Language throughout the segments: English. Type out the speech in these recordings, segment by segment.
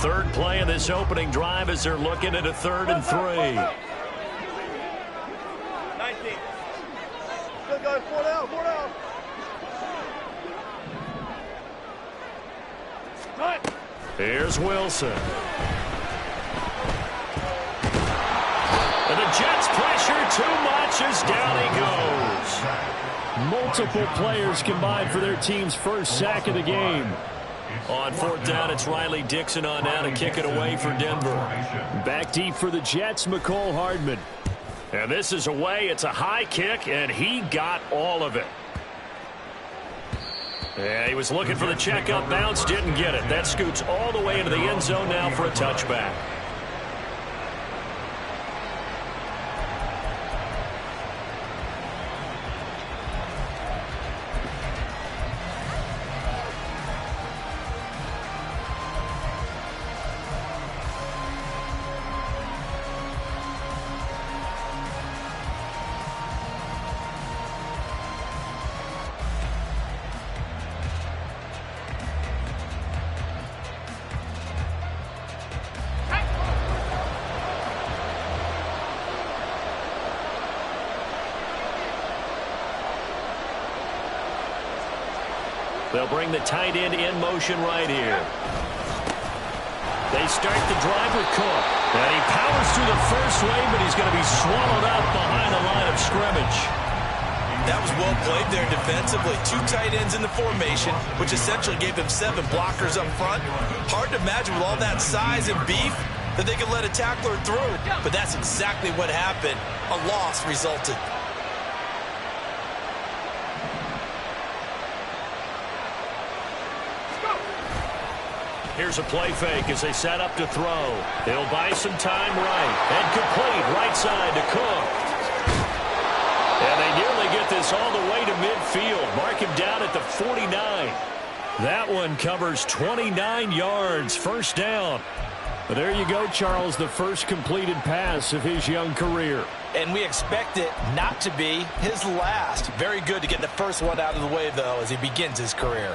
Third play of this opening drive as they're looking at a 3rd and 3. 19. Good guys, 4 down, 4 down. Here's Wilson. And the Jets pressure too much as down he goes. Multiple players combined for their team's first sack of the game. On 4th down, it's Riley Dixon on now to kick it away for Denver. Back deep for the Jets, McCole Hardman. And this is away. It's a high kick, and he got all of it. Yeah, he was looking for the check-up bounce, didn't get it. That scoots all the way into the end zone now for a touchback. They'll bring the tight end in motion right here. They start the drive with Cook. And he powers through the first wave, but he's going to be swallowed up behind the line of scrimmage. That was well played there defensively. 2 tight ends in the formation, which essentially gave them 7 blockers up front. Hard to imagine with all that size and beef that they could let a tackler through. But that's exactly what happened. A loss resulted. Here's a play fake as they set up to throw. They'll buy some time right. And complete right side to Cook. And they nearly get this all the way to midfield. Mark him down at the 49. That one covers 29 yards. First down. But there you go, Charles, the first completed pass of his young career. And we expect it not to be his last. Very good to get the first one out of the way, though, as he begins his career.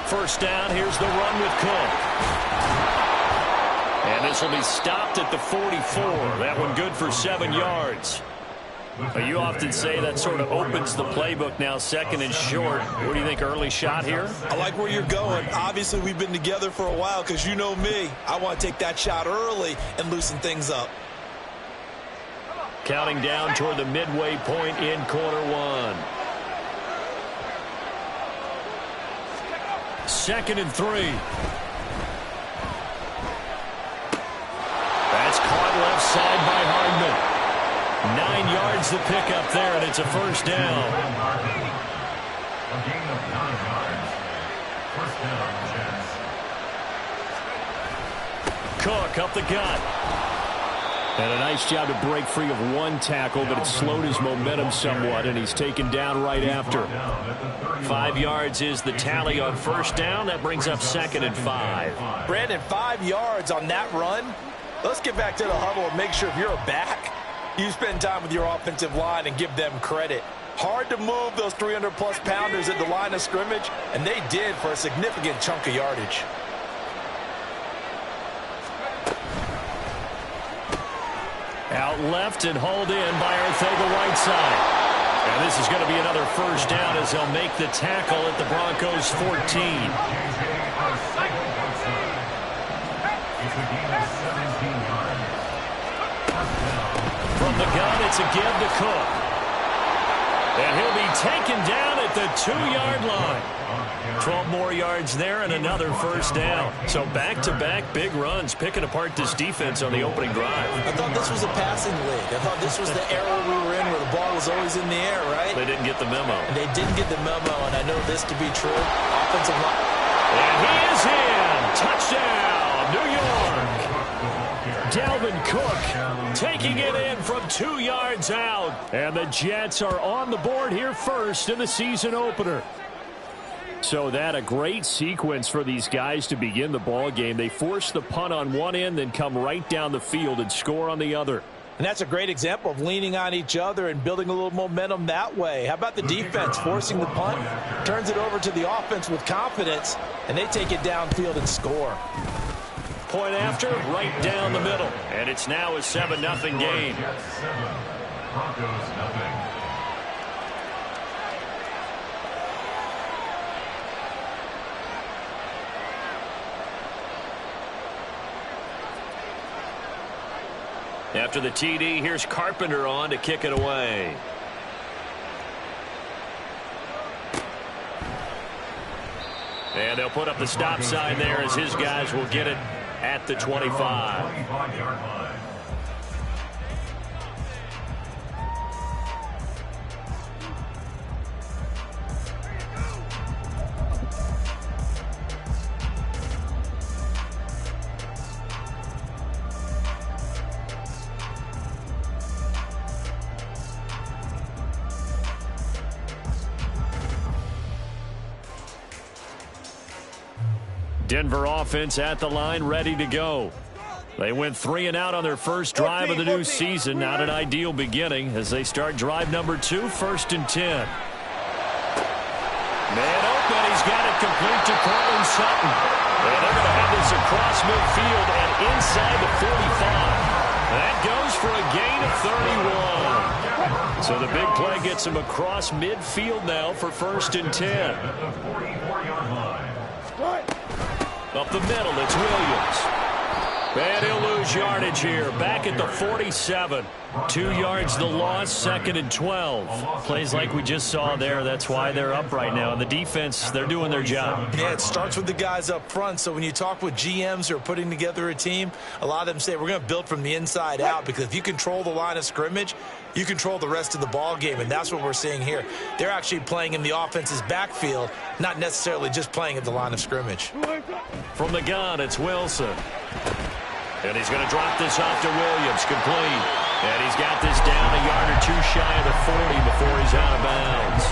First down, here's the run with Cook. And this will be stopped at the 44. That one good for 7 yards. You often say that sort of opens the playbook now, 2nd and short. What do you think, early shot here? I like where you're going. Obviously, we've been together for a while because you know me. I want to take that shot early and loosen things up. Counting down toward the midway point in quarter 1. 2nd and 3. That's caught left side by Hardman. 9 yards to pick up there, and it's a first down. A gain of 9 yards. First down, Jets. Cook up the gut. And a nice job to break free of one tackle, but it slowed his momentum somewhat, and he's taken down right after. 5 yards is the tally on first down. That brings up 2nd and 5. Brandon, 5 yards on that run. Let's get back to the huddle and make sure if you're a back, you spend time with your offensive line and give them credit. Hard to move those 300-plus pounders at the line of scrimmage, and they did for a significant chunk of yardage. Out left and hauled in by Arcega-Whiteside. And this is going to be another first down as they'll make the tackle at the Broncos' 14. From the gun, it's a give to Cook. And he'll be taken down at the 2-yard line. 12 more yards there and another first down. So back-to-back big runs, picking apart this defense on the opening drive. I thought this was a passing league. I thought this was the era we were in where the ball was always in the air, right? They didn't get the memo. They didn't get the memo, and I know this to be true. Offensive line. And he is in. Touchdown, New York. Dalvin Cook taking it in from 2 yards out. And the Jets are on the board here first in the season opener. So that a great sequence for these guys to begin the ball game. They force the punt on one end, then come right down the field and score on the other. And that's a great example of leaning on each other and building a little momentum that way. How about the defense forcing the punt, turns it over to the offense with confidence, and they take it downfield and score. Point after, right down the middle. And it's now a 7-0 game. Broncos nothing. After the TD, here's Carpenter on to kick it away. And they'll put up the stop sign there as his guys will get it at the 25. 25-yard line. Denver offense at the line, ready to go. They went 3 and out on their first drive of the new season. Not an ideal beginning as they start drive number 2, 1st and 10. Man open, he's got it complete to Cortland Sutton. And they're going to have this across midfield and inside the 45. That goes for a gain of 31. So the big play gets him across midfield now for 1st and 10. At the 44-yard line. Up the middle, it's Williams. And he'll lose yardage here. Back at the 47. 2 yards the loss, 2nd and 12. Plays like we just saw there. That's why they're up right now. The defense, they're doing their job. Yeah, it starts with the guys up front. So when you talk with GMs who are putting together a team, a lot of them say we're going to build from the inside out, because if you control the line of scrimmage, you control the rest of the ball game, and that's what we're seeing here. They're actually playing in the offense's backfield, not necessarily just playing at the line of scrimmage. From the gun, it's Wilson. And he's going to drop this off to Williams, complete. And he's got this down a yard or 2 shy of the 40 before he's out of bounds.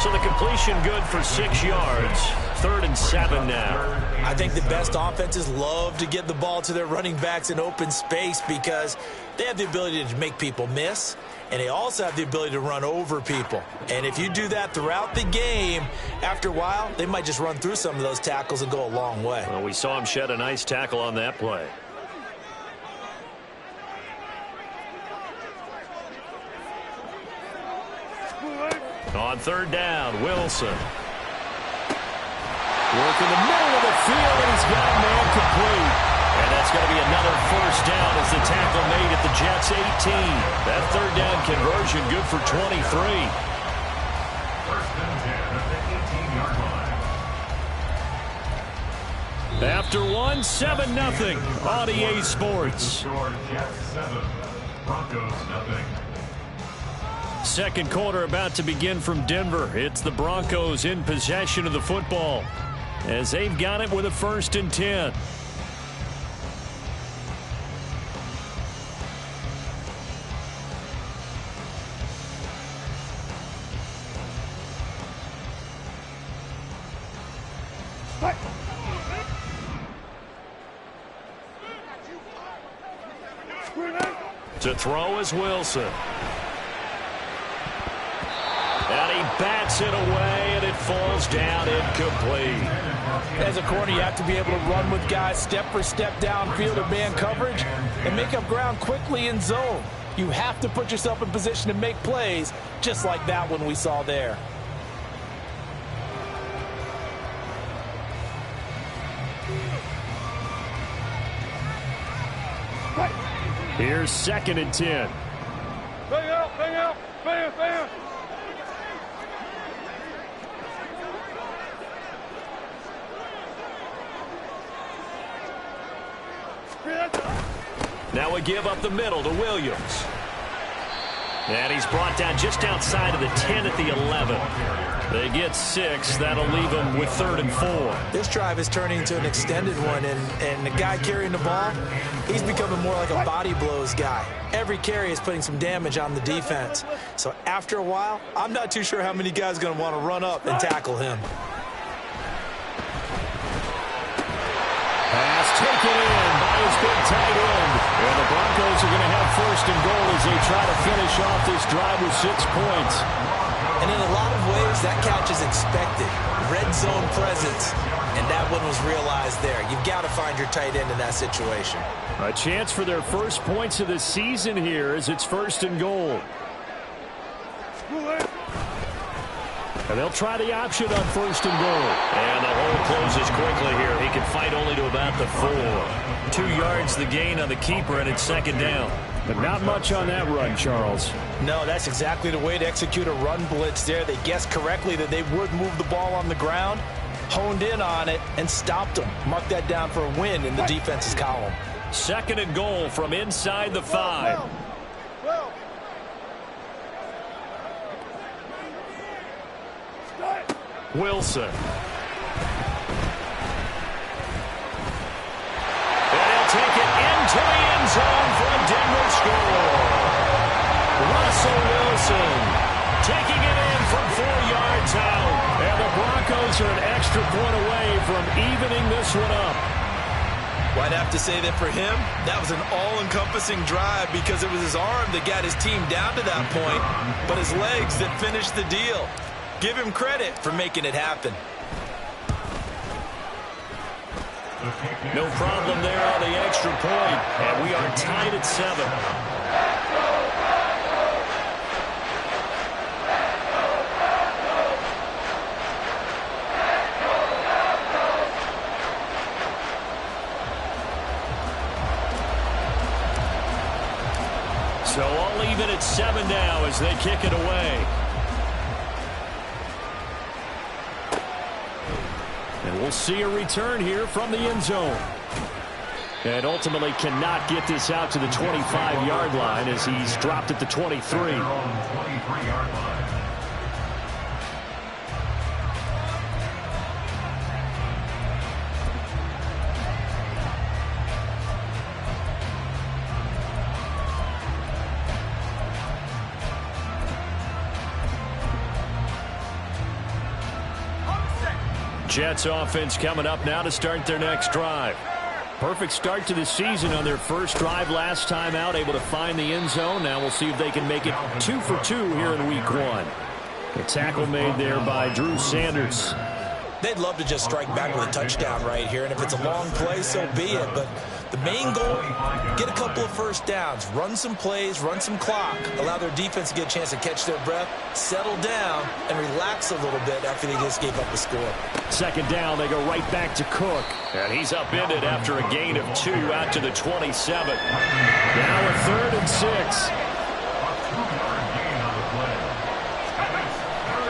So the completion good for 6 yards. 3rd and 7 now. I think the best offenses love to get the ball to their running backs in open space because they have the ability to make people miss, and they also have the ability to run over people. And if you do that throughout the game, after a while, they might just run through some of those tackles and go a long way. Well, we saw him shed a nice tackle on that play. On 3rd down, Wilson. Working the middle of the field, and he's got a man complete. And that's going to be another 1st down as the tackle made at the Jets' 18. That 3rd down conversion good for 23. 1st and 10 at the 18-yard line. After 1, 7-0 on EA Sports. Jets 7, Broncos nothing. 2nd quarter about to begin from Denver. It's the Broncos in possession of the football as they've got it with a 1st and 10. To throw is Wilson. And he bats it away, and it falls down incomplete. As a corner, you have to be able to run with guys step for step downfield in man coverage and make up ground quickly in zone. You have to put yourself in position to make plays, just like that one we saw there. Here's 2nd and 10. Bang out, bang out, bang, bang. Now we give up the middle to Williams. And he's brought down just outside of the 10 at the 11. They get 6. That'll leave them with 3rd and 4. This drive is turning into an extended one, and the guy carrying the ball, he's becoming more like a body blows guy. Every carry is putting some damage on the defense. So after a while, I'm not too sure how many guys are going to want to run up and tackle him. Pass taken in by his big tight end. And the Broncos are going to have 1st and goal as they try to finish off this drive with 6 points. And in a lot of ways, that catch is expected. Red zone presence, and that one was realized there. You've got to find your tight end in that situation. A chance for their first points of the season here as it's 1st and goal. And they'll try the option on 1st and goal. And the hole closes quickly here. He can fight only to about the 4. 2 yards the gain on the keeper, and it's 2nd down. But not much on that run, Charles. No, that's exactly the way to execute a run blitz there. They guessed correctly that they would move the ball on the ground, honed in on it, and stopped them. Mark that down for a win in the defense's column. 2nd and goal from inside the 5. Wilson. And he'll take it into the end zone for a Denver score. Russell Wilson taking it in from 4 yards out. And the Broncos are an extra point away from evening this one up. Well, I'd have to say that for him, that was an all-encompassing drive because it was his arm that got his team down to that point, but his legs that finished the deal. Give him credit for making it happen. No problem there on the extra point, and we are tied at 7. So all even at 7 now as they kick it away. And we'll see a return here from the end zone. And ultimately cannot get this out to the 25-yard line as he's dropped at the 23. Jets offense coming up now to start their next drive. Perfect start to the season on their first drive last time out, able to find the end zone. Now we'll see if they can make it 2 for 2 here in week 1. The tackle made there by Drew Sanders. They'd love to just strike back with a touchdown right here, and if it's a long play, so be it. But the main goal, get a couple of first downs, run some plays, run some clock, allow their defense to get a chance to catch their breath, settle down, and relax a little bit after they just gave up the score. 2nd down, they go right back to Cook. And he's upended after a gain of 2 out to the 27. Now a 3rd and 6.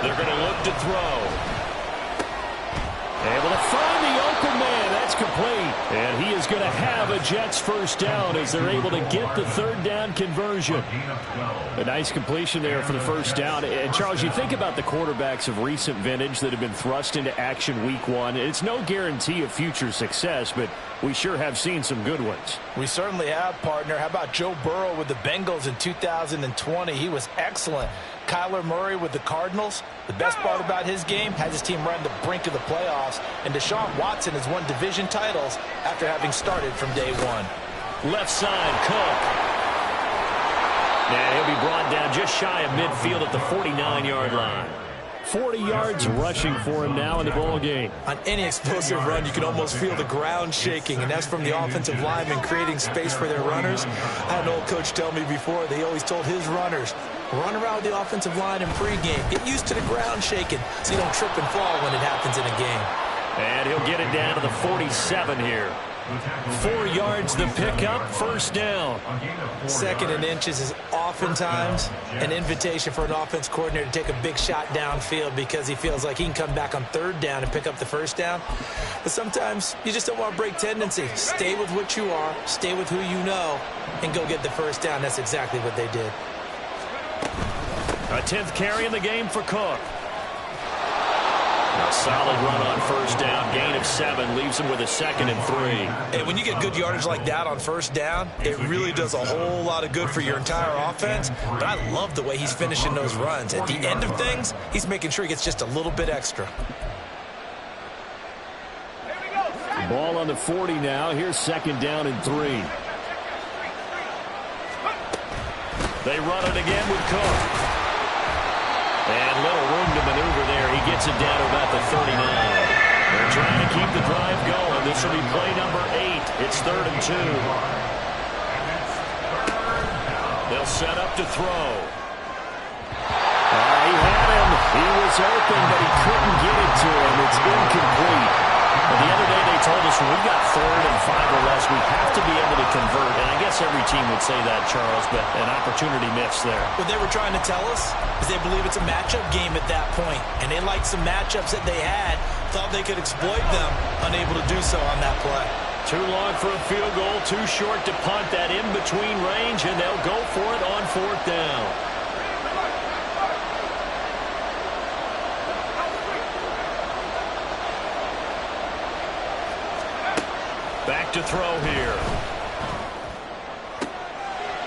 They're going to look to throw. Able to find the open man. That's complete. And he is going to have a Jets first down as they're able to get the 3rd down conversion. A nice completion there for the first down. And, Charles, you think about the quarterbacks of recent vintage that have been thrust into action week 1. It's no guarantee of future success, but we sure have seen some good ones. We certainly have, partner. How about Joe Burrow with the Bengals in 2020? He was excellent. Kyler Murray with the Cardinals. The best part about his game has his team right on the brink of the playoffs. And Deshaun Watson has won division titles after having started from day 1. Left side, Cook. And he'll be brought down just shy of midfield at the 49-yard line. 40 yards rushing for him now in the ball game. On any explosive run, you can almost feel the ground shaking, and that's from the offensive linemen creating space for their runners. I had an old coach tell me before, they always told his runners, run around the offensive line in pregame. Get used to the ground shaking so you don't trip and fall when it happens in a game. And he'll get it down to the 47 here. 4 yards the pickup, first down. 2nd and inches is oftentimes an invitation for an offense coordinator to take a big shot downfield because he feels like he can come back on 3rd down and pick up the first down. But sometimes you just don't want to break tendency. Stay with what you are, stay with who you know, and go get the first down. That's exactly what they did. A 10th carry in the game for Cook. A solid run on first down. Gain of 7 leaves him with a 2nd and 3. And when you get good yardage like that on first down, it really does a whole lot of good for your entire offense. But I love the way he's finishing those runs. At the end of things, he's making sure he gets just a little bit extra. Ball on the 40 now. Here's 2nd down and 3. They run it again with Cook. And little room to maneuver there. He gets it down to about the 39. They're trying to keep the drive going. This will be play number 8. It's 3rd and 2. They'll set up to throw. He had him. He was open, but he couldn't get it to him. It's incomplete. But the other day they told us when we've got 3rd and 5 or less, we have to be able to convert. And I guess every team would say that, Charles, but an opportunity missed there. What they were trying to tell us is they believe it's a matchup game at that point. And they liked some matchups that they had, thought they could exploit them, unable to do so on that play. Too long for a field goal, too short to punt that in-between range, and they'll go for it on 4th down. Back to throw here.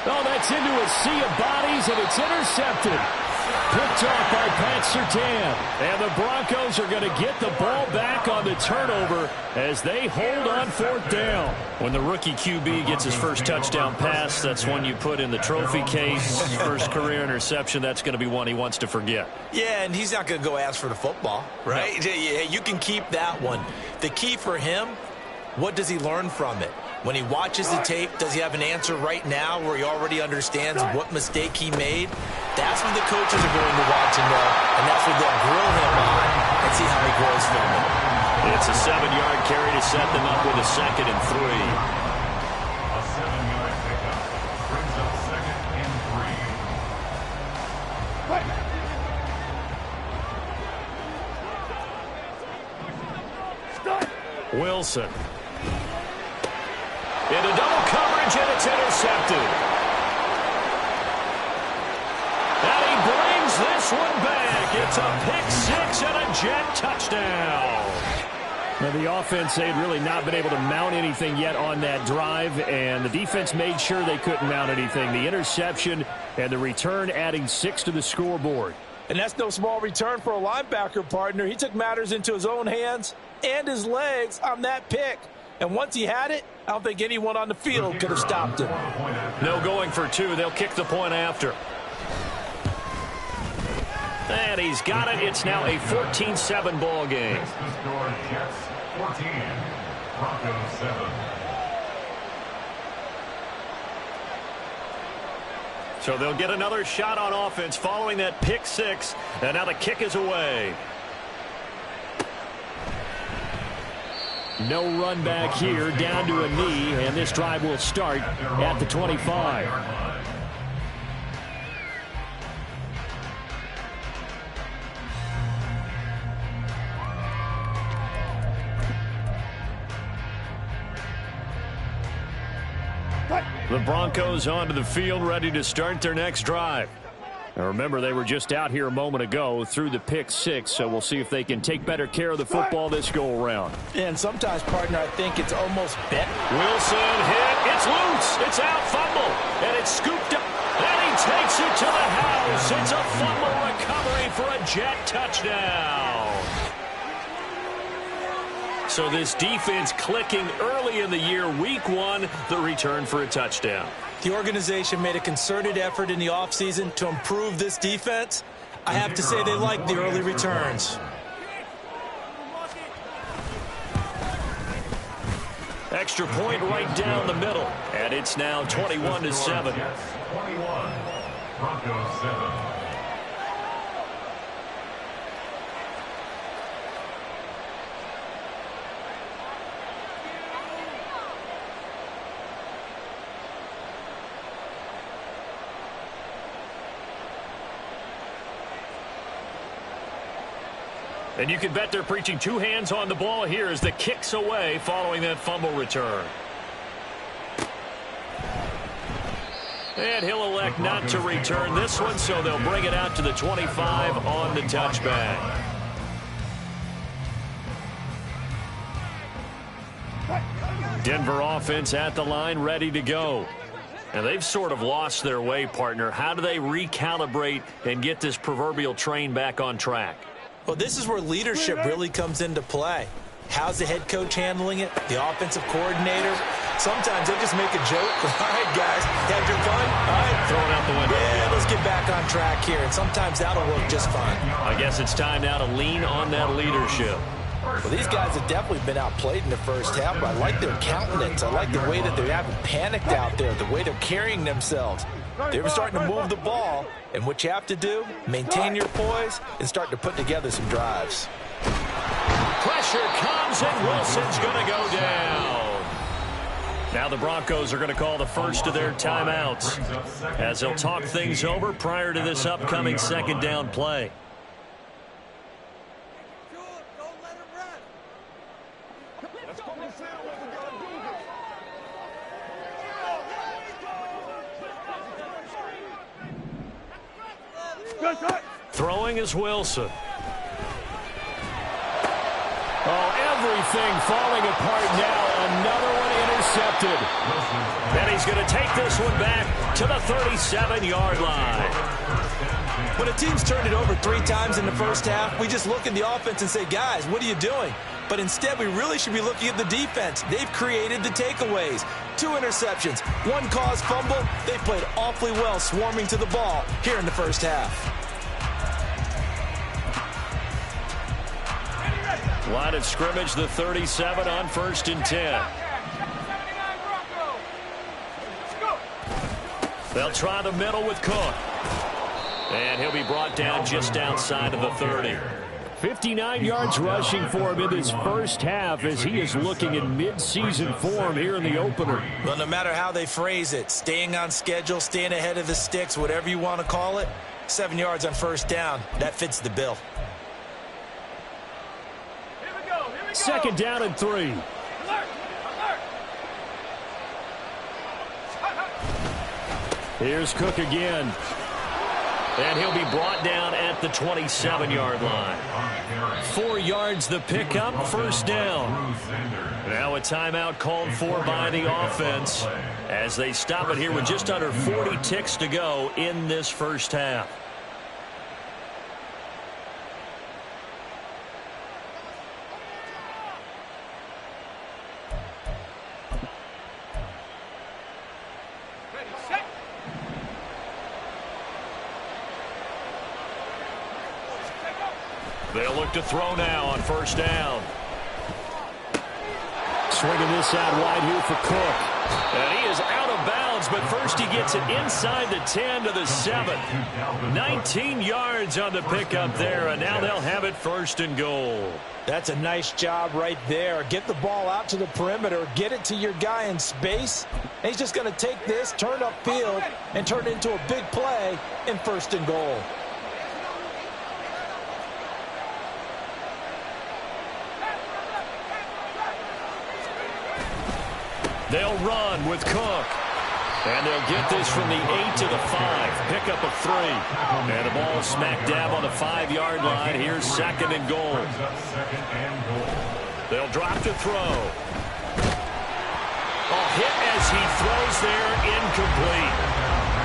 Oh, that's into a sea of bodies, and it's intercepted. Picked off by Pat Surtain. And the Broncos are going to get the ball back on the turnover as they hold on 4th down. When the rookie QB gets his first touchdown pass, that's one you put in the trophy case. First career interception, that's going to be one he wants to forget. Yeah, and he's not going to go ask for the football, right? No. You can keep that one. The key for him, what does he learn from it? When he watches the tape, does he have an answer right now where he already understands what mistake he made? That's what the coaches are going to want to know, and that's what they'll grill him on and see how he grows from it. It's a 7-yard carry to set them up with a 2nd and 3. A 7-yard pickup brings up 2nd and 3. Wilson. Into double coverage, and it's intercepted. And he brings this one back. It's a pick 6 and a Jet touchdown. Now, the offense, they had really not been able to mount anything yet on that drive, and the defense made sure they couldn't mount anything. The interception and the return adding 6 to the scoreboard. And that's no small return for a linebacker, partner. He took matters into his own hands and his legs on that pick. And once he had it, I don't think anyone on the field could have stopped him. No going for 2. They'll kick the point after. And he's got it. It's now a 14-7 ball game. The score, Jets 14, Broncos 7. So they'll get another shot on offense following that pick 6. And now the kick is away. No run back here, down to a knee, and this drive will start at the 25. The Broncos onto the field, ready to start their next drive. Now remember, they were just out here a moment ago through the pick 6, so we'll see if they can take better care of the football this go-around. And sometimes, partner, I think it's almost bet. Wilson hit. It's loose. It's out. Fumble. And it's scooped up. And he takes it to the house. It's a fumble recovery for a Jet touchdown. So this defense clicking early in the year. Week 1, the return for a touchdown. The organization made a concerted effort in the offseason to improve this defense. I have to say they like the early returns. Extra point right down the middle. And it's now 21-7. 21, Broncos 7. And you can bet they're preaching 2 hands on the ball here as the kick's away following that fumble return. And he'll elect not to return this one, so they'll bring it out to the 25 on the touchback. Denver offense at the line, ready to go. And they've sort of lost their way, partner. How do they recalibrate and get this proverbial train back on track? Well, this is where leadership really comes into play. How's the head coach handling it? The offensive coordinator? Sometimes they just make a joke. All right, guys, had your fun? All right. Throw it out the window. Yeah, let's get back on track here. And sometimes that'll work just fine. I guess it's time now to lean on that leadership. Well, these guys have definitely been outplayed in the first half, but I like their countenance. I like the way that they haven't panicked out there, the way they're carrying themselves. They were starting to move the ball, and what you have to do, maintain your poise and start to put together some drives. Pressure comes, and Wilson's going to go down. Now the Broncos are going to call the first of their timeouts as they'll talk things over prior to this upcoming second down play. Throwing is Wilson. Oh, everything falling apart now. Another one intercepted. And he's going to take this one back to the 37-yard line. When a team's turned it over 3 times in the first half, we just look at the offense and say, guys, what are you doing? But instead, we really should be looking at the defense. They've created the takeaways. 2 interceptions, 1 caused fumble. They've played awfully well swarming to the ball here in the first half. Line of scrimmage, the 37 on 1st and 10. They'll try the middle with Cook. And he'll be brought down just outside of the 30. 59 yards rushing for him in this first half as he is looking in mid-season form here in the opener. Well, no matter how they phrase it, staying on schedule, staying ahead of the sticks, whatever you want to call it, 7 yards on 1st down, that fits the bill. 2nd down and 3. Here's Cook again. And he'll be brought down at the 27-yard line. 4 yards the pickup, 1st down. Now a timeout called for by the offense as they stop it here with just under 40 ticks to go in this first half. They'll look to throw now on 1st down. Swinging this out wide here for Cook. And he is out of bounds, but first he gets it inside the 10 to the 7. 19 yards on the pickup there, and now they'll have it 1st and goal. That's a nice job right there. Get the ball out to the perimeter, get it to your guy in space. And he's just going to take this, turn upfield, and turn it into a big play in 1st and goal. They'll run with Cook. And they'll get this from the 8 to the 5. Pickup of 3. And the ball smack dab on the 5-yard line. Here's 2nd and goal. They'll drop to throw. Oh, hit as he throws there, incomplete.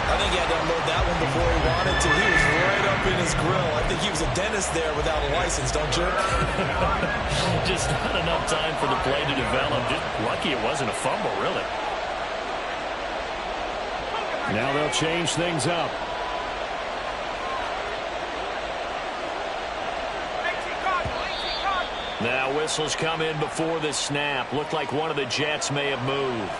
I think he had to unload that one before he wanted to. He was right up in his grill. I think he was a dentist there without a license, don't you? Just not enough time for the play to develop. Just lucky it wasn't a fumble, really. Now they'll change things up. Now whistles come in before the snap. Looked like one of the Jets may have moved.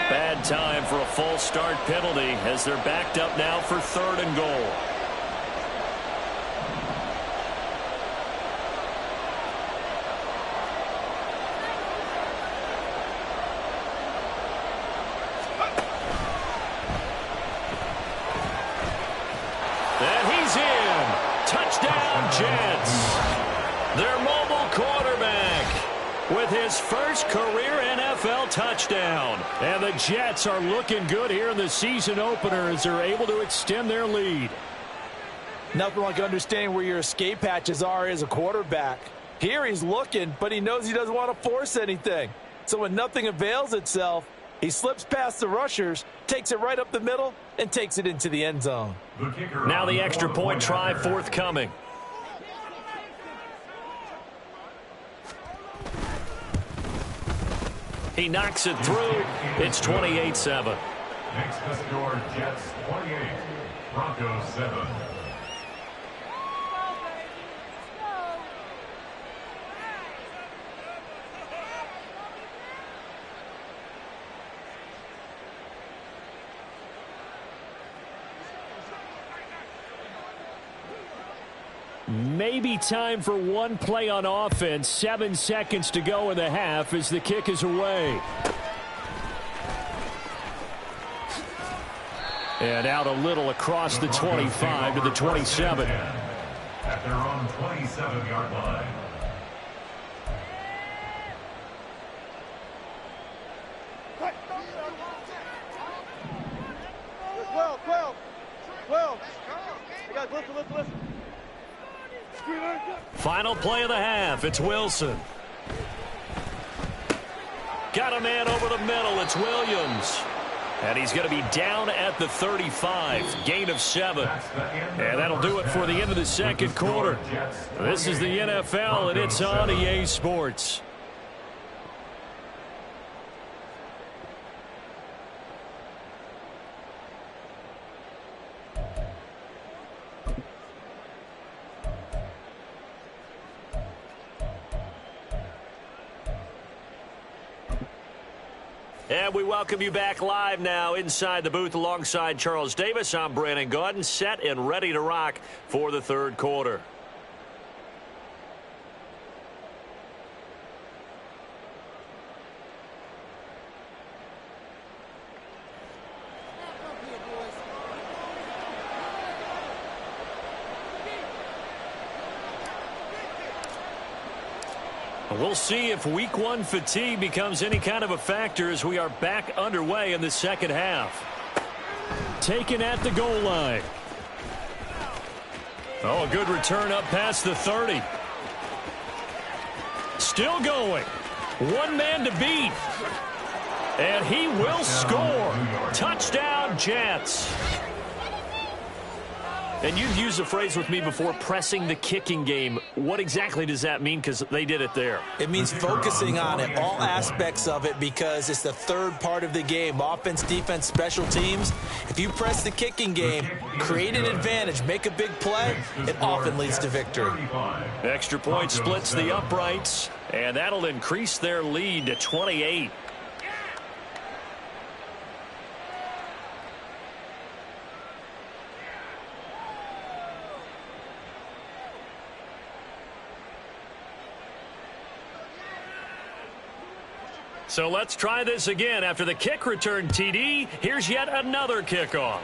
Bad time for a false start penalty as they're backed up now for 3rd and goal. And he's in. Touchdown, Jets. Their mobile quarterback with his first career NFL touchdown. And the Jets are looking good here in the season opener as they're able to extend their lead. Nothing like understanding where your escape hatches are as a quarterback. Here he's looking, but he knows he doesn't want to force anything. So when nothing avails itself, he slips past the rushers, takes it right up the middle, and takes it into the end zone. Now the extra point try forthcoming. He knocks it through. It's 28-7. Makes the score Jets 28, Broncos 7. Maybe time for one play on offense. 7 seconds to go in the half as the kick is away. And out a little across the 25 to the 27. At their own 27-yard line. You guys listen. Final play of the half. It's Wilson. Got a man over the middle. It's Williams. And he's going to be down at the 35. Gain of 7. And that'll do it for the end of the second quarter. This is the NFL, and it's on EA Sports. And we welcome you back live now inside the booth alongside Charles Davis. I'm Brandon Gaudin, set and ready to rock for the third quarter. We'll see if week 1 fatigue becomes any kind of a factor as we are back underway in the second half. Taken at the goal line. Oh, a good return up past the 30. Still going. One man to beat. And he will score. Touchdown, Jets. And you've used the phrase with me before, pressing the kicking game. What exactly does that mean? Because they did it there. It means focusing on it, all aspects of it, because it's the third part of the game. Offense, defense, special teams. If you press the kicking game, create an advantage, make a big play, it often leads to victory. Extra point splits the uprights, and that'll increase their lead to 28. So let's try this again. After the kick return TD, here's yet another kickoff.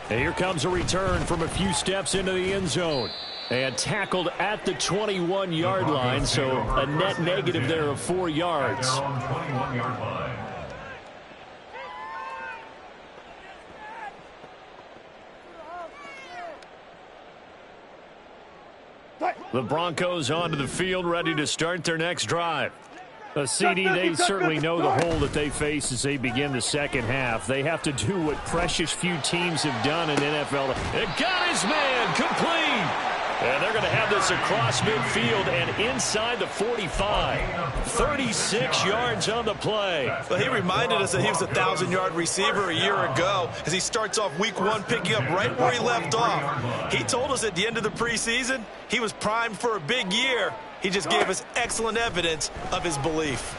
And here comes a return from a few steps into the end zone. And tackled at the 21-yard line, so a net negative there of 4 yards. At their own 21-yard line. The Broncos onto the field, ready to start their next drive. A CD, they certainly know the hole that they face as they begin the second half. They have to do what precious few teams have done in NFL. It got his man complete. And they're going to have this across midfield and inside the 45. 36 yards on the play. Well, he reminded us that he was a 1,000-yard receiver a year ago as he starts off week 1 picking up right where he left off. He told us at the end of the preseason he was primed for a big year. He just gave us excellent evidence of his belief.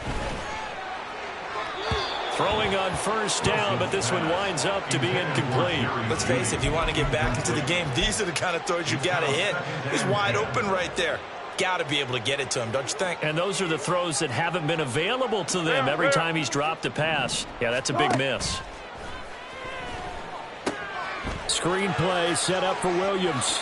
Throwing on first down, but this one winds up to be incomplete. Let's face it, if you want to get back into the game, these are the kind of throws you got to hit. He's wide open right there. Got to be able to get it to him, don't you think? And those are the throws that haven't been available to them every time he's dropped a pass. Yeah, that's a big miss. Screen play set up for Williams.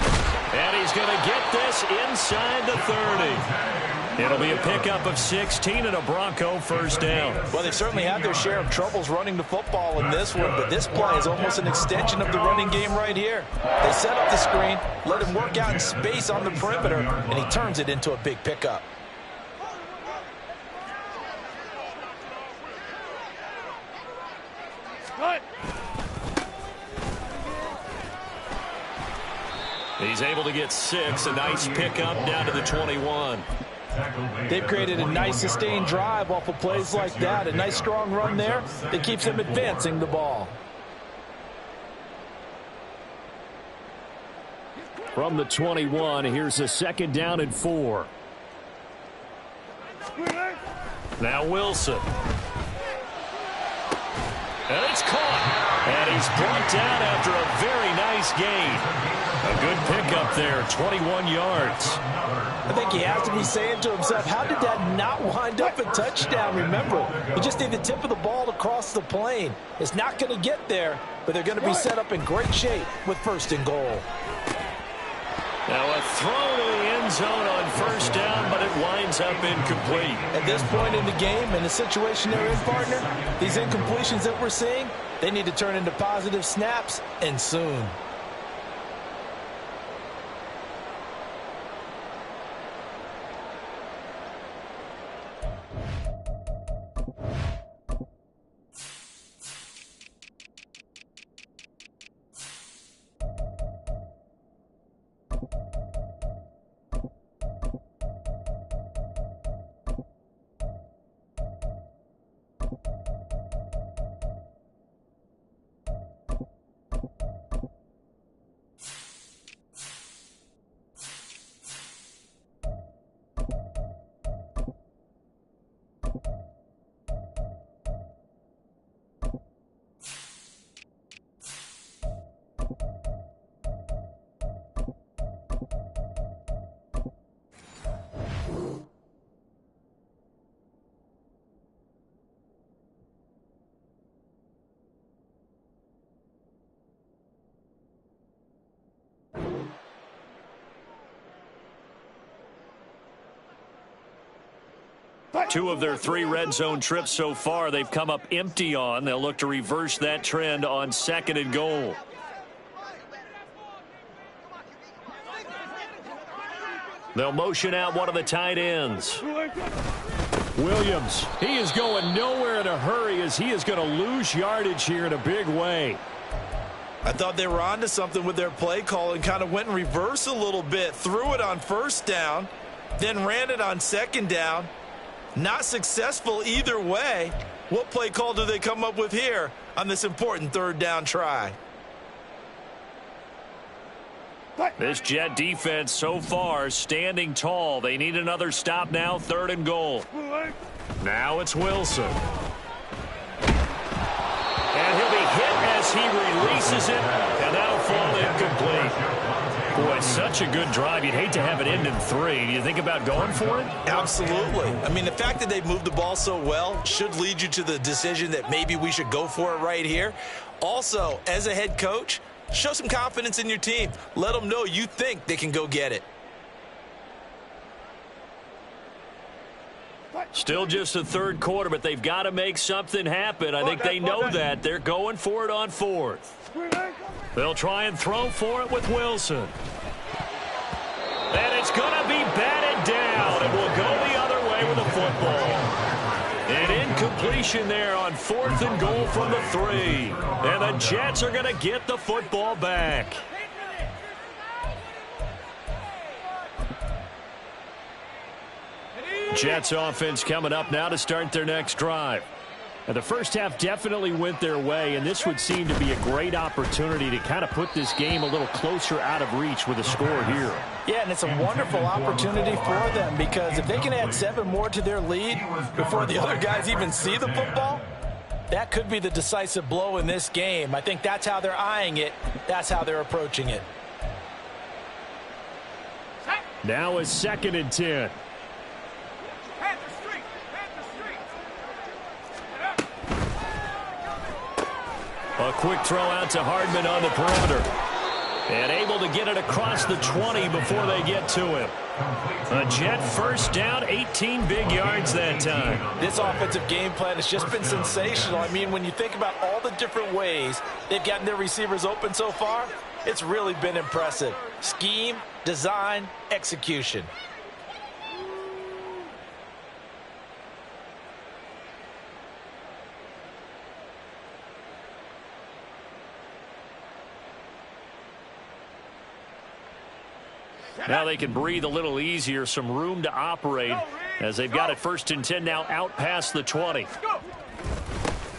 And he's going to get this inside the 30. It'll be a pickup of 16 and a Bronco first down. Well, they certainly had their share of troubles running the football in this one, but this play is almost an extension of the running game right here. They set up the screen, let him work out in space on the perimeter, and he turns it into a big pickup. He's able to get 6, a nice pickup down to the 21. They've created a nice sustained drive off of plays like that. A nice strong run there that keeps them advancing the ball. From the 21, here's a 2nd down and 4. Now Wilson. And it's caught. And he's brought down after a very nice gain. A good pickup there, 21 yards. I think he has to be saying to himself, how did that not wind up a touchdown? Remember, you just need the tip of the ball to cross the plane. It's not going to get there, but they're going to be set up in great shape with 1st and goal. Now a throw to the end zone on 1st down, but it winds up incomplete. At this point in the game, in the situation they're in, partner, these incompletions that we're seeing, they need to turn into positive snaps, and soon. Two of their 3 red zone trips so far, they've come up empty on. They'll look to reverse that trend on 2nd and goal. They'll motion out one of the tight ends. Williams, he is going nowhere in a hurry as he is going to lose yardage here in a big way. I thought they were onto something with their play call and kind of went in reverse a little bit. Threw it on 1st down, then ran it on 2nd down. Not successful either way. What play call do they come up with here on this important 3rd down try? This Jet defense so far standing tall. They need another stop now, 3rd and goal. Now it's Wilson. And he'll be hit as he releases it, and that'll fall incomplete. Boy, such a good drive. You'd hate to have it end in 3. Do you think about going for it? Absolutely. I mean, the fact that they've moved the ball so well should lead you to the decision that maybe we should go for it right here. Also, as a head coach, show some confidence in your team. Let them know you think they can go get it. Still just the 3rd quarter, but they've got to make something happen. I think they know that. They're going for it on 4th. They'll try and throw for it with Wilson. And it's going to be batted down, and we'll go the other way with the football. An incompletion there on 4th and goal from the 3. And the Jets are going to get the football back. Jets offense coming up now to start their next drive. And the first half definitely went their way, and this would seem to be a great opportunity to kind of put this game a little closer out of reach with a score here. Yeah, and it's a wonderful opportunity for them because if they can add 7 more to their lead before the other guys even see the football, that could be the decisive blow in this game. I think that's how they're eyeing it. That's how they're approaching it. Now is 2nd and 10. A quick throw out to Hardman on the perimeter. And able to get it across the 20 before they get to him. A Jet first down, 18 big yards that time. This offensive game plan has just been sensational. I mean, when you think about all the different ways they've gotten their receivers open so far, it's really been impressive. Scheme, design, execution. Now they can breathe a little easier, some room to operate as they've got it 1st and 10 now out past the 20.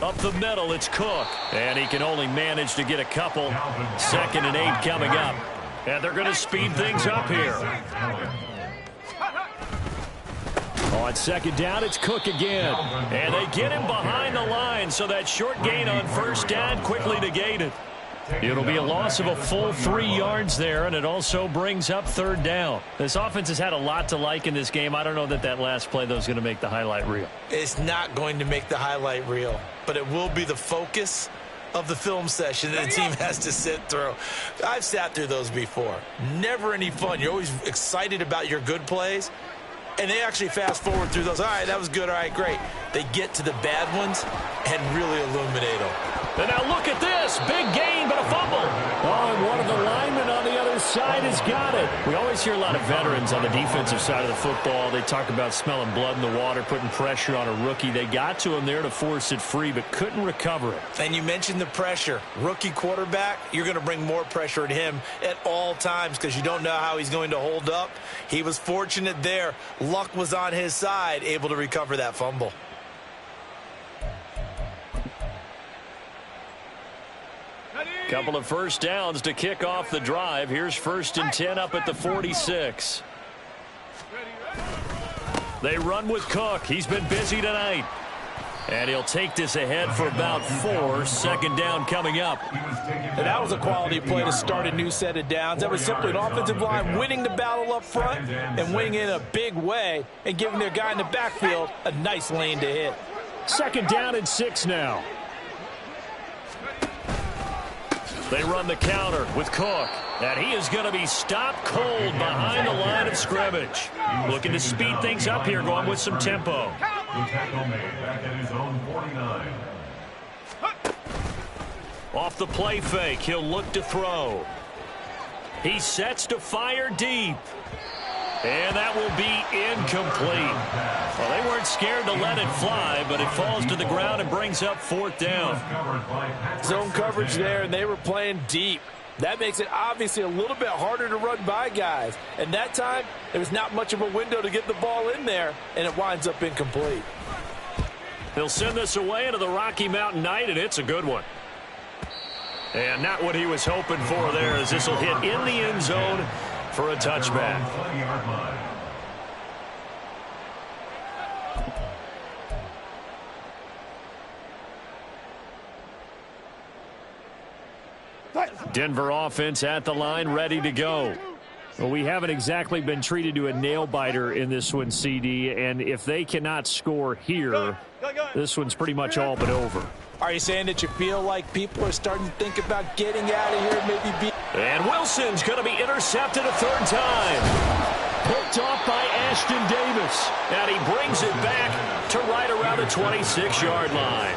Up the middle, it's Cook. And he can only manage to get a couple. 2nd and 8 coming up. And they're going to speed things up here. On 2nd down, it's Cook again. And they get him behind the line, so that short gain on 1st down quickly negated. It'll be a loss of a full 3 yards there, and it also brings up 3rd down. This offense has had a lot to like in this game. I don't know that last play, though, is going to make the highlight reel. It's not going to make the highlight reel, but it will be the focus of the film session that the team has to sit through. I've sat through those before. Never any fun. You're always excited about your good plays, and they actually fast forward through those. All right, that was good. All right, great. They get to the bad ones and really illuminate them. And now look at this. Big gain, but a fumble. Oh, and one of the linemen on the other side has got it. We always hear a lot of veterans on the defensive side of the football. They talk about smelling blood in the water, putting pressure on a rookie. They got to him there to force it free, but couldn't recover it. And you mentioned the pressure. Rookie quarterback, you're going to bring more pressure at him at all times because you don't know how he's going to hold up. He was fortunate there. Luck was on his side, able to recover that fumble. Couple of 1st downs to kick off the drive. Here's 1st and 10 up at the 46. They run with Cook. He's been busy tonight. And he'll take this ahead for about 4. 2nd down coming up. And that was a quality play to start a new set of downs. That was simply an offensive line winning the battle up front and winning in a big way and giving their guy in the backfield a nice lane to hit. 2nd down and 6 now. They run the counter with Cook. And he is going to be stopped cold behind the line of scrimmage. Looking to speed things up here, going with some tempo. The tackle made back at his own 49. Off the play fake, he'll look to throw. He sets to fire deep. And that will be incomplete. Well, they weren't scared to let it fly, but it falls to the ground and brings up 4th down. Zone coverage there, and they were playing deep. That makes it obviously a little bit harder to run by guys. And that time, there was not much of a window to get the ball in there, and it winds up incomplete. He'll send this away into the Rocky Mountain night, and it's a good one. And not what he was hoping for there, as this will hit in the end zone for a touchback. Denver offense at the line, ready to go. Well, we haven't exactly been treated to a nail-biter in this one, CD, and if they cannot score here, this one's pretty much all but over. Are you saying that you feel like people are starting to think about getting out of here, maybe And Wilson's going to be intercepted a 3rd time. Picked off by Ashton Davis. And he brings it back to right around the 26-yard line.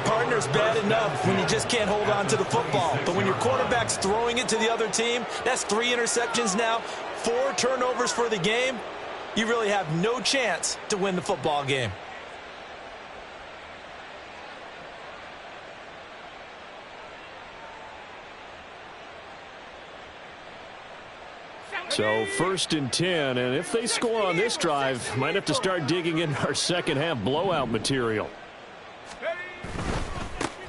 Partner's bad enough when you just can't hold on to the football. But when your quarterback's throwing it to the other team, that's 3 interceptions now, 4 turnovers for the game. You really have no chance to win the football game. So 1st and 10, and if they score on this drive, might have to start digging in our second half blowout material.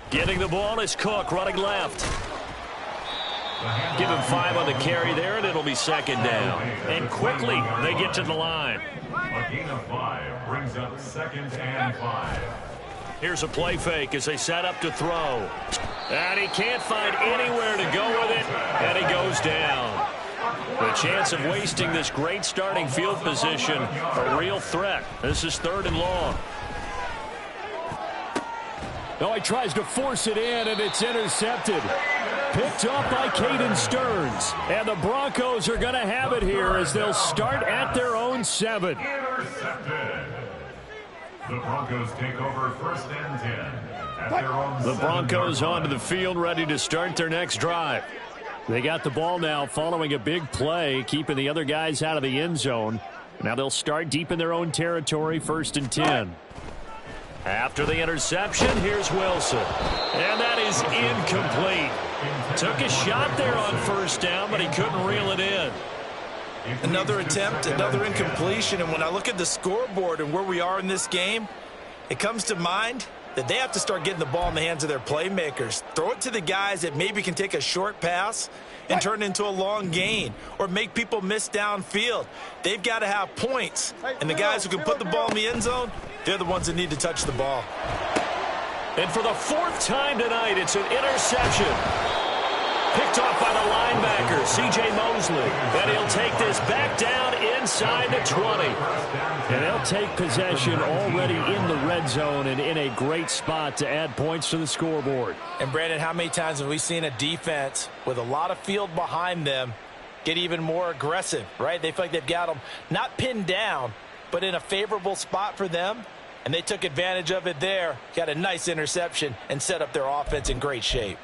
Getting the ball is Cook, running left. Give him 5 on the carry there, and it'll be 2nd down. And quickly, they get to the line. A gain of 5 brings up 2nd and 5. Here's a play fake as they set up to throw. And he can't find anywhere to go with it, and he goes down. The chance of wasting this great starting field position, a real threat. This is 3rd and long. No, he tries to force it in, and it's intercepted. picked off by Caden Stearns. And the Broncos are going to have it here as they'll start at their own 7. Intercepted. The Broncos take over 1st and 10 at their own. The Broncos onto the field, ready to start their next drive. They got the ball now following a big play, keeping the other guys out of the end zone. Now they'll start deep in their own territory, 1st and 10. After the interception, here's Wilson. And that is incomplete. Took a shot there on 1st down, but he couldn't reel it in. Another attempt, another incompletion, and when I look at the scoreboard and where we are in this game, it comes to mind that they have to start getting the ball in the hands of their playmakers. Throw it to the guys that maybe can take a short pass and turn it into a long gain or make people miss downfield. They've got to have points, and the guys who can put the ball in the end zone, they're the ones that need to touch the ball. And for the 4th time tonight, it's an interception. Picked off by the linebacker, C.J. Mosley. And he'll take this back down inside the 20. And they'll take possession already in the red zone and in a great spot to add points to the scoreboard. And, Brandon, how many times have we seen a defense with a lot of field behind them get even more aggressive, right? They feel like they've got them not pinned down, but in a favorable spot for them. And they took advantage of it there, got a nice interception, and set up their offense in great shape.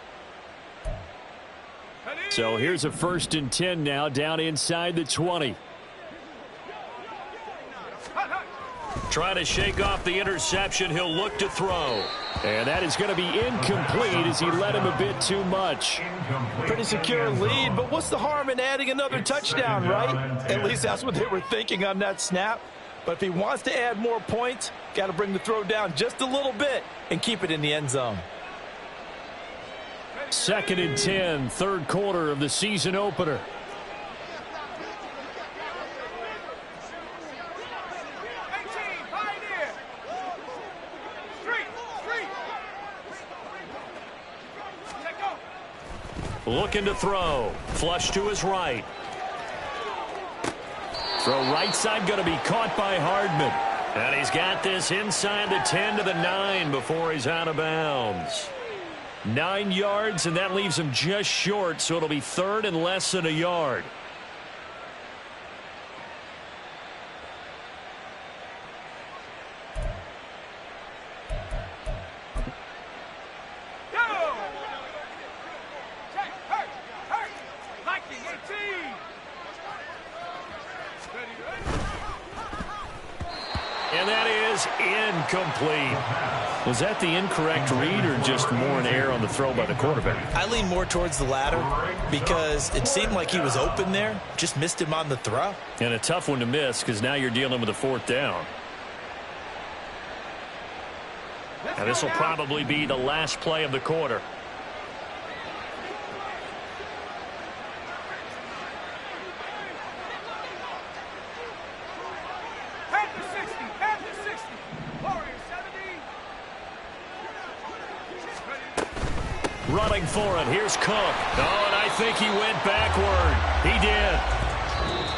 So here's a 1st and 10 now down inside the 20. Trying to shake off the interception. He'll look to throw. And that is going to be incomplete as he led him a bit too much. Pretty secure lead, but what's the harm in adding another touchdown, right? At least that's what they were thinking on that snap. But if he wants to add more points, got to bring the throw down just a little bit and keep it in the end zone. 2nd and 10, 3rd quarter of the season opener. Looking to throw. Flush to his right. Throw right side going to be caught by Hardman. And he's got this inside the 10 to the 9 before he's out of bounds. 9 yards, and that leaves him just short, so it'll be 3rd and less than a yard. And that is incomplete. Was that the incorrect read or just more an error on the throw by the quarterback? I lean more towards the latter because it seemed like he was open there, just missed him on the throw. And a tough one to miss because now you're dealing with a 4th down. And this will probably be the last play of the quarter. Running for it. Here's Cook. Oh, and I think he went backward. He did.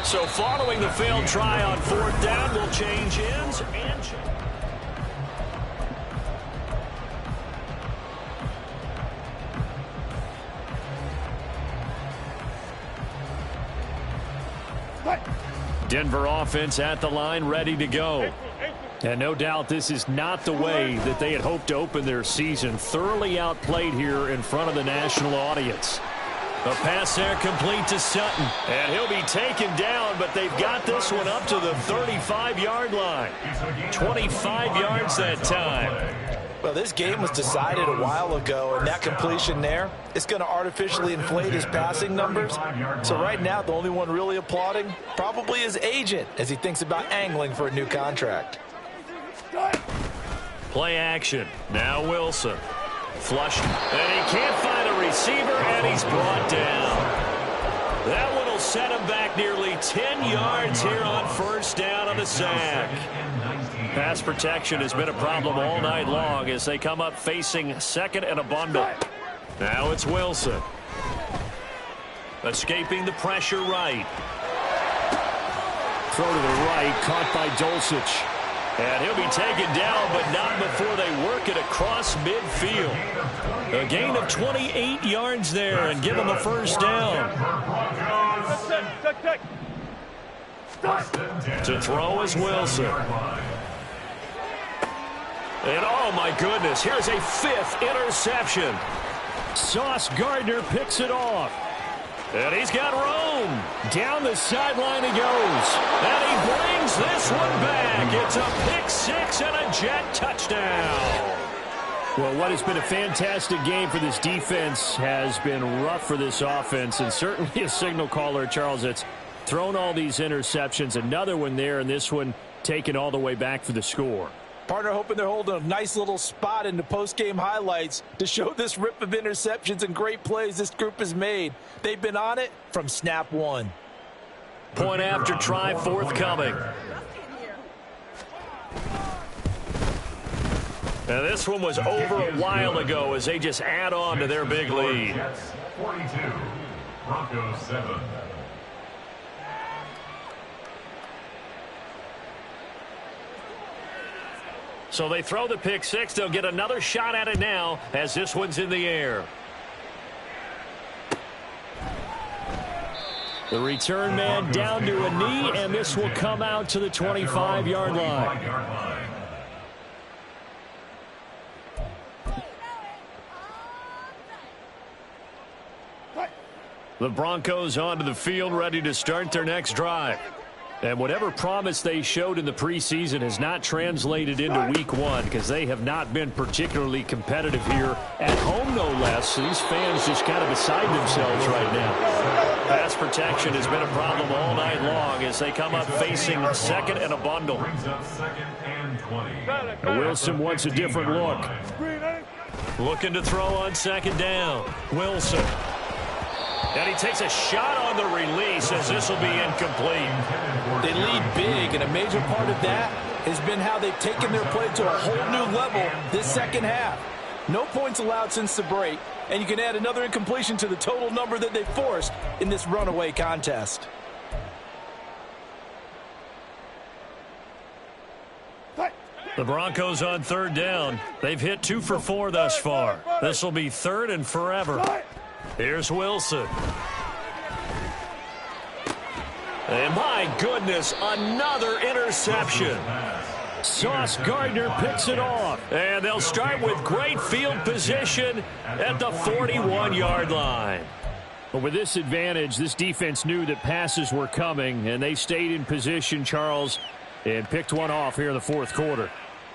So following the failed try on 4th down, we'll change ends and Denver offense at the line, ready to go. And no doubt this is not the way that they had hoped to open their season. Thoroughly outplayed here in front of the national audience. A pass there complete to Sutton. And he'll be taken down, but they've got this one up to the 35-yard line. 25 yards that time. Well, this game was decided a while ago, and that completion there is going to artificially inflate his passing numbers. So right now, the only one really applauding probably his agent as he thinks about angling for a new contract. Play action. Now Wilson. Flush. And he can't find a receiver, and he's brought down. That one will set him back nearly 10 yards here on 1st down on the sack. Pass protection has been a problem all night long as they come up facing 2nd and a bundle. Now it's Wilson. Escaping the pressure right. Throw to the right, caught by Dulcich. And he'll be taken down, but not before they work it across midfield. A gain of 28 yards there and give him a first down. To throw is Wilson. And oh my goodness, here's a 5th interception. Sauce Gardner picks it off. And he's got room. Down the sideline he goes. And he brings this one back. It's a pick 6 and a Jet touchdown. Well, what has been a fantastic game for this defense has been rough for this offense, and certainly a signal caller, Charles, that's thrown all these interceptions. Another one there, and this one taken all the way back for the score. Partner hoping they're holding a nice little spot in the post-game highlights to show this rip of interceptions and great plays this group has made. They've been on it from snap one. Point after try forthcoming. Now this one was over a while ago as they just add on to their big lead. 42, Broncos 7. So they throw the pick 6. They'll get another shot at it now as this one's in the air. The return man down to a knee, and this will come out to the 25-yard line. The Broncos onto the field, ready to start their next drive. And whatever promise they showed in the preseason has not translated into week one because they have not been particularly competitive here at home, no less. These fans just kind of beside themselves right now. Pass protection has been a problem all night long as they come up facing 2nd and a bundle. Wilson wants a different look. Looking to throw on 2nd down. Wilson. And he takes a shot on the release as this will be incomplete. They lead big, and a major part of that has been how they've taken their play to a whole new level this second half. No points allowed since the break, and you can add another incompletion to the total number that they forced in this runaway contest. The Broncos on 3rd down. They've hit 2 for 4 thus far. This will be 3rd and forever. Here's Wilson. And my goodness, another interception. Sauce Gardner picks it off. And they'll start with great field position at the 41-yard line. But with this advantage, this defense knew that passes were coming, and they stayed in position, Charles, and picked one off here in the 4th quarter.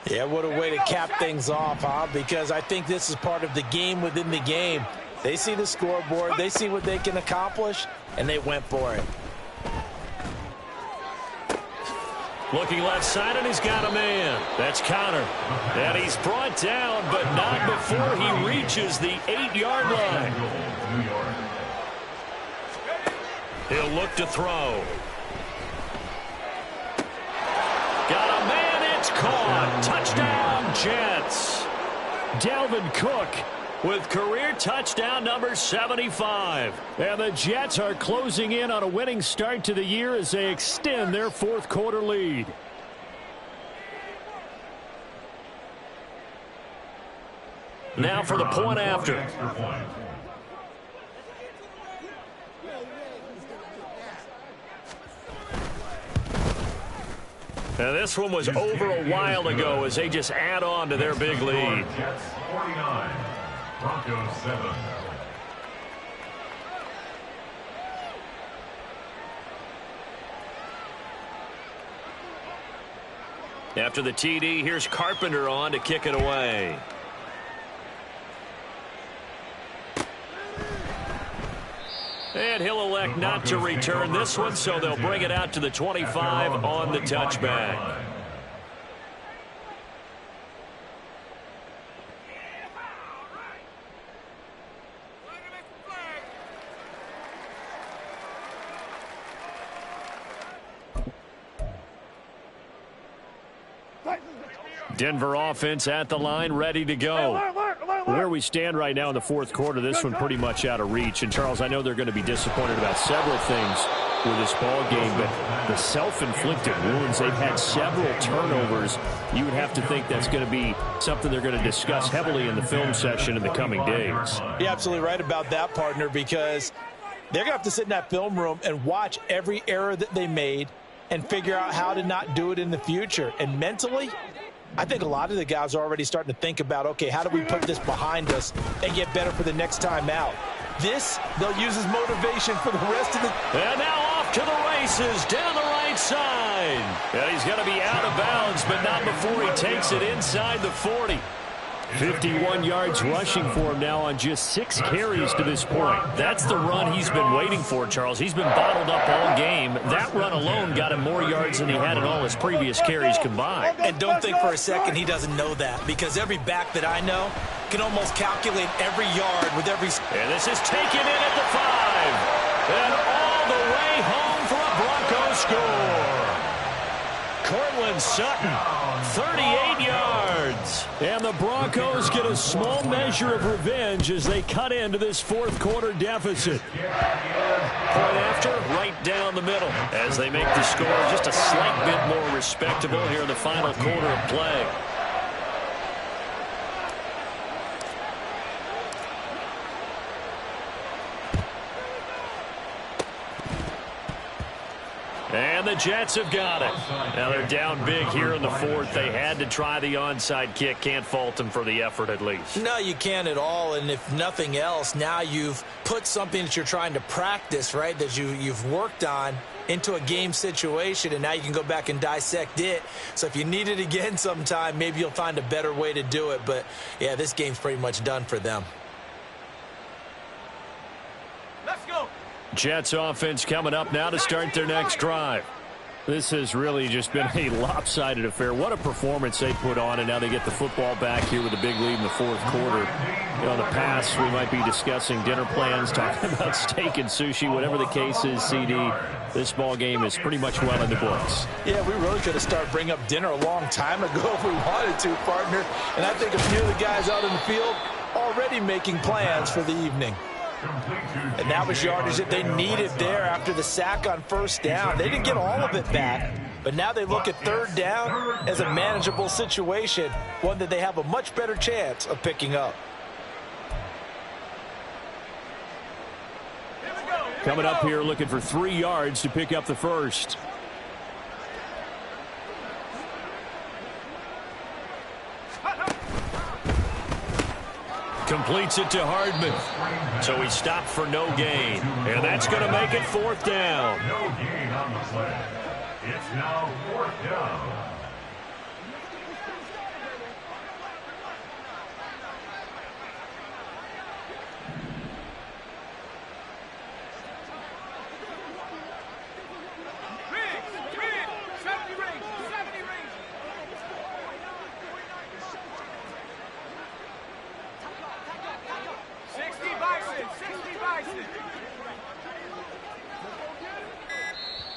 Yeah, what a way to cap things off, huh? Because I think this is part of the game within the game. They see the scoreboard, they see what they can accomplish, and they went for it. Looking left side, and he's got a man. That's Connor. And he's brought down, but not before he reaches the 8-yard line. He'll look to throw. Got a man, it's caught. Touchdown, Jets. Dalvin Cook with career touchdown number 75. And the Jets are closing in on a winning start to the year as they extend their 4th quarter lead. Now for the point after. And this one was over a while ago as they just add on to their big lead. Jets 49, Broncos 7. After the TD, here's Carpenter on to kick it away. And he'll elect not to return this one, so they'll bring it out to the 25 on the touchback. Denver offense at the line, ready to go. Where we stand right now in the 4th quarter, this one pretty much out of reach. And, Charles, I know they're going to be disappointed about several things with this ball game, but the self-inflicted wounds, they've had several turnovers. You would have to think that's going to be something they're going to discuss heavily in the film session in the coming days. You're absolutely right about that, partner, because they're going to have to sit in that film room and watch every error that they made and figure out how to not do it in the future. And mentally, I think a lot of the guys are already starting to think about, okay, how do we put this behind us and get better for the next time out? This, they'll use as motivation for the rest of the... And now off to the races down the right side. And he's going to be out of bounds, but not before he takes it inside the 40. 51 yards rushing for him now on just 6 carries to this point. That's the run he's been waiting for, Charles. He's been bottled up all game. That run alone got him more yards than he had in all his previous carries combined. And don't think for a second he doesn't know that, because every back that I know can almost calculate every yard with every... And this is taken in at the 5. And all the way home for a Bronco score. Cortland Sutton, 38 yards. And the Broncos get a small measure of revenge as they cut into this fourth quarter deficit. Point after, right down the middle, as they make the score just a slight bit more respectable here in the final quarter of play. And the Jets have got it. Now they're down big here in the fourth. They had to try the onside kick. Can't fault them for the effort at least. No, you can't at all. And if nothing else, now you've put something that you're trying to practice, right, that you've worked on into a game situation, and now you can go back and dissect it. So if you need it again sometime, maybe you'll find a better way to do it. But, yeah, this game's pretty much done for them. Jets offense coming up now to start their next drive. This has really just been a lopsided affair. What a performance they put on, and now they get the football back here with a big lead in the fourth quarter. You know, in the past, we might be discussing dinner plans, talking about steak and sushi, whatever the case is, CD. This ball game is pretty much well in the books. Yeah, we really could have started bringing up dinner a long time ago if we wanted to, partner. And I think a few of the guys out in the field already making plans for the evening. And that was yardage that they needed there after the sack on first down. They didn't get all of it back, but now they look at third down as a manageable situation, one that they have a much better chance of picking up. Coming up here looking for 3 yards to pick up the first. Completes it to Hardman. So he stopped for no gain. And that's going to make it fourth down. No gain on the play. It's now fourth down.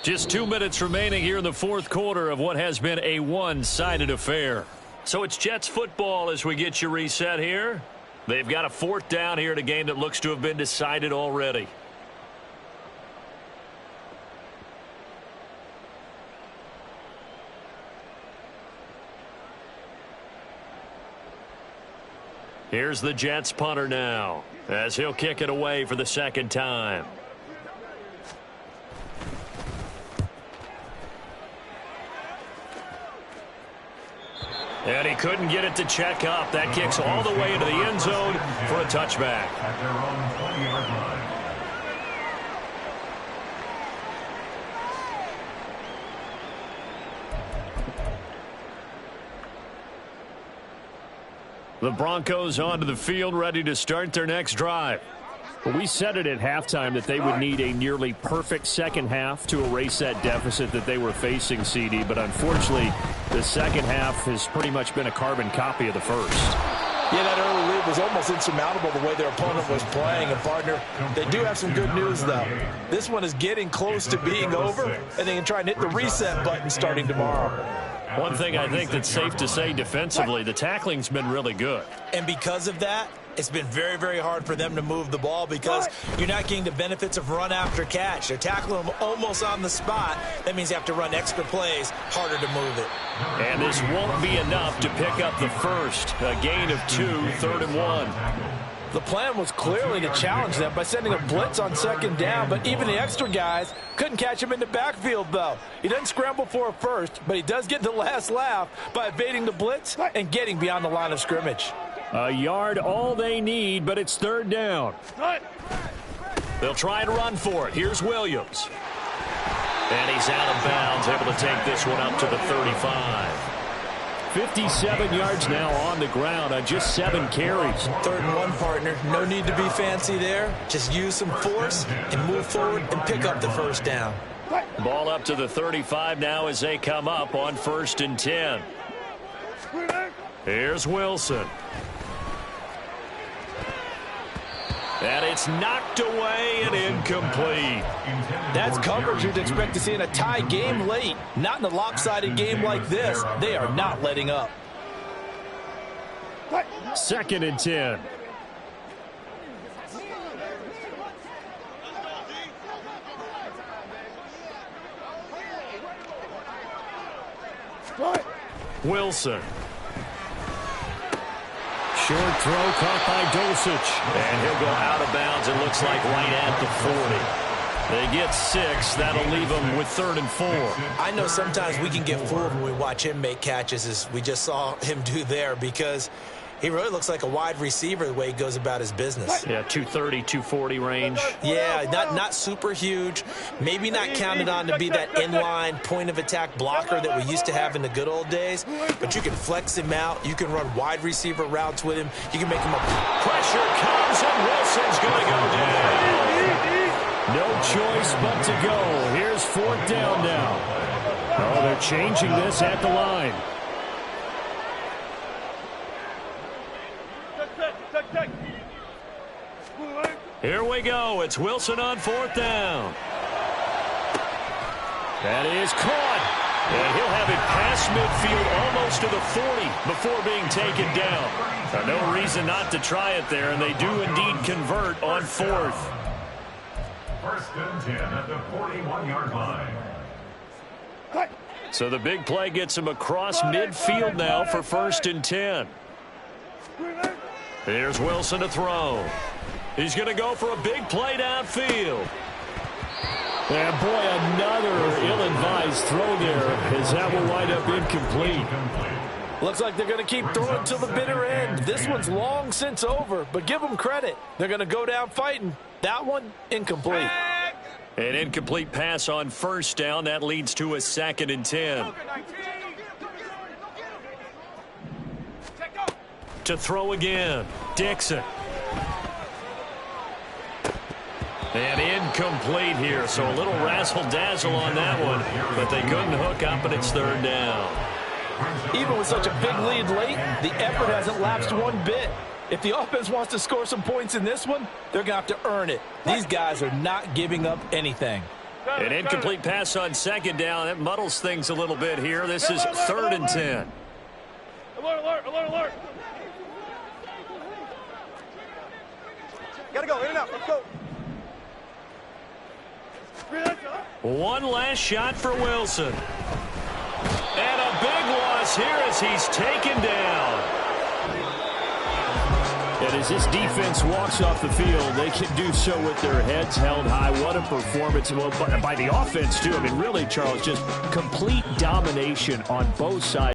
Just 2 minutes remaining here in the fourth quarter of what has been a one-sided affair. So it's Jets football as we get you reset here. They've got a fourth down here in a game that looks to have been decided already. Here's the Jets punter now as he'll kick it away for the second time. And he couldn't get it to check up. That kicks all the way into the end zone for a touchback. At their own 20-yard line. The Broncos onto the field, ready to start their next drive. Well, we said it at halftime that they would need a nearly perfect second half to erase that deficit that they were facing, CD. But unfortunately, the second half has pretty much been a carbon copy of the first. Yeah, that early lead was almost insurmountable the way their opponent was playing. And, partner, they do have some good news, though. This one is getting close to being over, and they can try and hit the reset button starting tomorrow. One thing I think that's safe to say defensively, the tackling's been really good. And because of that, it's been very, very hard for them to move the ball because you're not getting the benefits of run after catch. They're tackling them almost on the spot. That means you have to run extra plays, harder to move it. And this won't be enough to pick up the first. A gain of 2, 3rd and 1. The plan was clearly to challenge them by sending a blitz on 2nd down, but even the extra guys couldn't catch him in the backfield, though. He doesn't scramble for a first, but he does get the last laugh by evading the blitz and getting beyond the line of scrimmage. A yard all they need, but it's 3rd down. They'll try and run for it. Here's Williams. And he's out of bounds, able to take this one up to the 35. 57 yards now on the ground on just 7 carries. 3rd and 1, partner. No need to be fancy there. Just use some force and move forward and pick up the first down. Ball up to the 35 now as they come up on 1st and 10. Here's Wilson. And it's knocked away and incomplete. That's coverage you'd expect to see in a tie game late. Not in a lopsided game like this. They are not letting up. 2nd and 10. Wilson. Short throw caught by Dosich. And he'll go out of bounds, it looks like right at the 40. They get 6. That'll leave them with 3rd and 4. I know sometimes we can get fooled when we watch him make catches, as we just saw him do there, because he really looks like a wide receiver the way he goes about his business. Yeah, 230, 240 range. Yeah, not super huge. Maybe not counted on to be that inline point-of-attack blocker that we used to have in the good old days. But you can flex him out. You can run wide receiver routes with him. You can make him a... Pressure comes, and Wilson's going to go down. No choice but to go. Here's 4th down now. Oh, they're changing this at the line. Here we go. It's Wilson on 4th down. That is caught. And he'll have it past midfield almost to the 40 before being taken down. No reason not to try it there, and they do indeed convert on 4th. 1st and 10 at the 41-yard line. So the big play gets him across midfield now for 1st and 10. Here's Wilson to throw. He's going to go for a big play downfield. And boy, another ill-advised throw there, as that will wind up incomplete. Looks like they're going to keep throwing till the bitter end. This one's long since over, but give them credit. They're going to go down fighting. That one, incomplete. An incomplete pass on 1st down. That leads to a 2nd and 10. To throw again, Dixon. And incomplete here, so a little razzle-dazzle on that one, but they couldn't hook up, and it's 3rd down. Even with such a big lead late, the effort hasn't lapsed one bit. If the offense wants to score some points in this one, they're going to have to earn it. These guys are not giving up anything. An incomplete pass on 2nd down. That muddles things a little bit here. This is 3rd and 10. Alert, alert, alert, alert. Gotta go, in and out, let's go. One last shot for Wilson. And a big loss here as he's taken down. And as this defense walks off the field, they can do so with their heads held high. What a performance by the offense, too. I mean, really, Charles, just complete domination on both sides.